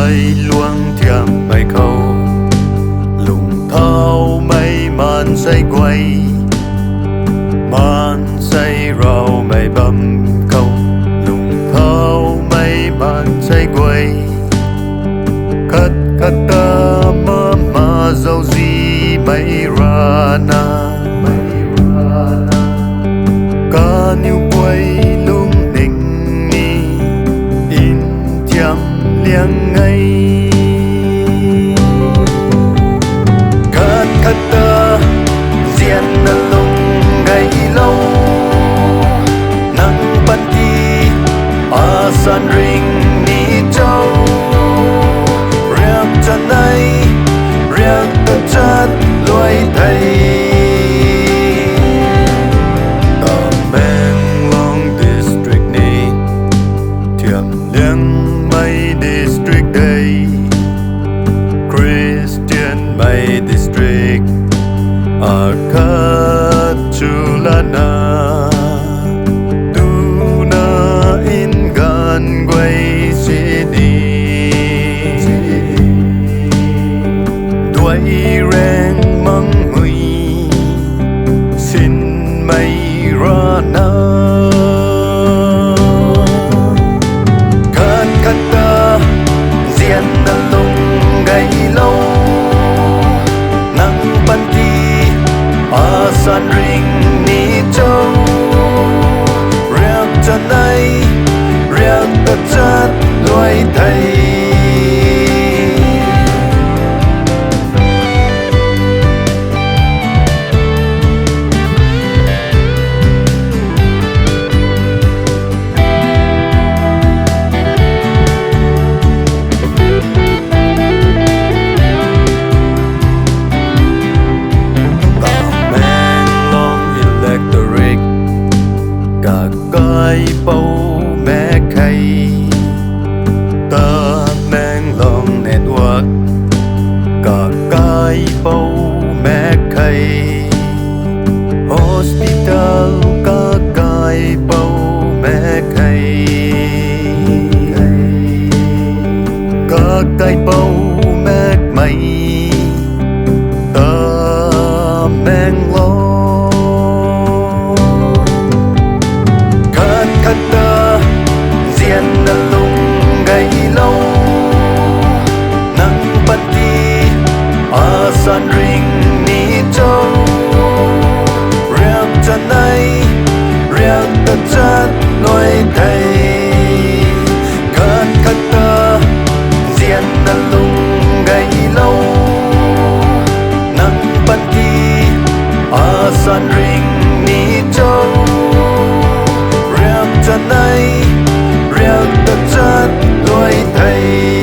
bay luang thiang bay khâu lùng thao mây man say quay man say rau mây bầm khâu lùng thao mây man say quay khát khát ta ma dâu gì mây ra na ca niu quay lung ninh ni in thiam liang ngay khát khát ta diện na lung ngày lâu nắng ban ti a san ring ni châu riêng chân này riêng tâm chất lối thầy district day Christian May district Akachulana Tuna in Ganguay City Đuổi rèn măng mùi xin mây ra na san ring ni châu riêng chân này riêng tất chất lối thầy cái bầu mẹ khay ta mang lòng network cả cái bầu mẹ khay hospital cả cái bầu mẹ khay cả cái bầu mẹ mày ta mang lo ta diện na lung ngày lâu nắng ban ti a san ring ni châu riêng chân này riêng tất chất lối thầy khát khát ta diện na lung ngày lâu nắng ban ti a san ring ni châu chân này riêng tất chất lối thầy